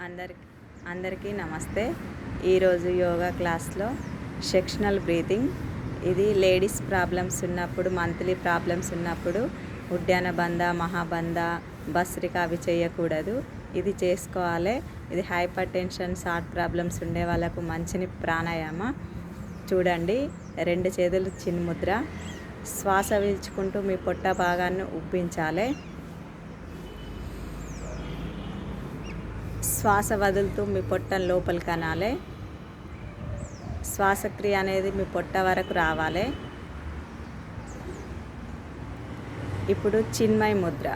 అందరికీ నమస్తే. ఈరోజు యోగా క్లాస్లో సెక్షనల్ బ్రీతింగ్, ఇది లేడీస్ ప్రాబ్లమ్స్ ఉన్నప్పుడు, మంత్లీ ప్రాబ్లమ్స్ ఉన్నప్పుడు ఉడ్యాన బంధ, మహాబంధ, భస్రిక అవి చేయకూడదు. ఇది చేసుకోవాలి. ఇది హైపర్ టెన్షన్, హార్ట్ ప్రాబ్లమ్స్ ఉండే వాళ్ళకు మంచిని ప్రాణాయామ. చూడండి, 2 చేతులు చిన్ముద్ర. శ్వాస పీల్చుకుంటూ మీ పొట్ట భాగాన్ని ఉబ్బించాలి. శ్వాస వదులుతూ మీ పొట్టను లోపలికి అనాలి. శ్వాసక్రియ అనేది మీ పొట్ట వరకు రావాలి. ఇప్పుడు చిన్మయ ముద్ర.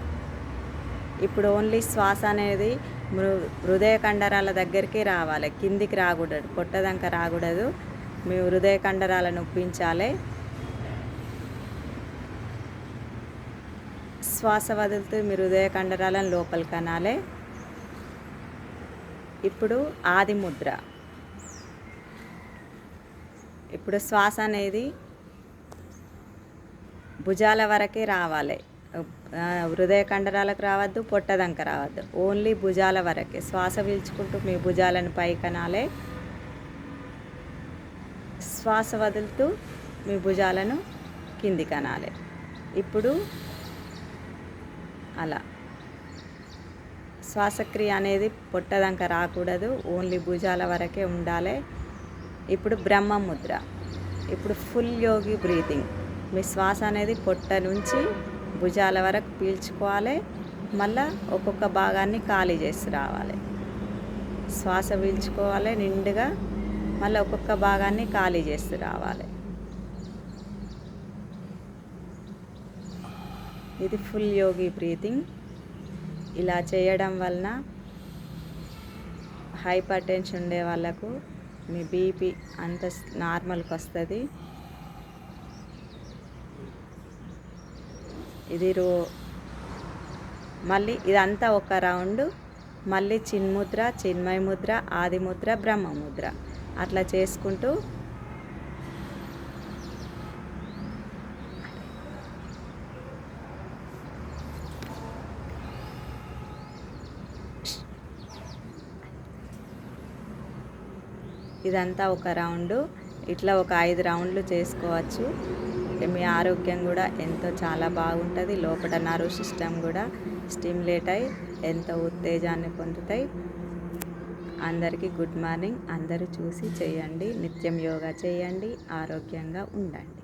ఇప్పుడు ఓన్లీ శ్వాస అనేది హృదయ కండరాల దగ్గరికి రావాలి, కిందికి రాకూడదు, పొట్టదంక రాకూడదు. మీ హృదయ కండరాలను ఉప్పించాలి. శ్వాస వదులుతూ మీ హృదయ కండరాలను లోపలికి అనాలి. ఇప్పుడు ఆది ముద్ర. ఇప్పుడు శ్వాస అనేది భుజాల వరకే రావాలి, హృదయ కండరాలకు రావద్దు, పొట్టదంక రావద్దు, ఓన్లీ భుజాల వరకే. శ్వాస పీల్చుకుంటూ మీ భుజాలను పైకనాలి. శ్వాస వదులుతూ మీ భుజాలను కిందికి అనాలి. ఇప్పుడు అలా శ్వాసక్రియ అనేది పొట్టదంక రాకూడదు, ఓన్లీ భుజాల వరకే ఉండాలి. ఇప్పుడు బ్రహ్మ ముద్ర. ఇప్పుడు ఫుల్ యోగి బ్రీతింగ్. మీ శ్వాస అనేది పొట్ట నుంచి భుజాల వరకు పీల్చుకోవాలి, మళ్ళీ ఒక్కొక్క భాగాన్ని ఖాళీ చేసి రావాలి. శ్వాస పీల్చుకోవాలి నిండుగా, మళ్ళీ ఒక్కొక్క భాగాన్ని ఖాళీ చేసి రావాలి. ఇది ఫుల్ యోగి బ్రీతింగ్. ఇలా చేయడం వలన హైపర్ టెన్షన్ ఉండే వాళ్ళకు మీ బీపీ అంత నార్మల్కి వస్తుంది. ఇది మళ్ళీ ఇదంతా ఒక రౌండ్, మళ్ళీ చిన్ముద్ర, చిన్మయ ముద్ర, ఆది ముద్ర, బ్రహ్మ ముద్ర అట్లా చేసుకుంటూ ఇదంతా ఒక రౌండు. ఇట్లా ఒక 5 రౌండ్లు చేసుకోవచ్చు. మీ ఆరోగ్యం కూడా ఎంతో చాలా బాగుంటుంది. లోపల నర్వ్ సిస్టమ్ కూడా స్టిమ్యులేట్ అయ్యి ఎంతో ఉత్తేజాన్ని పొందుతాయి. అందరికీ గుడ్ మార్నింగ్. అందరూ చూసి చేయండి, నిత్యం యోగా చేయండి, ఆరోగ్యంగా ఉండండి.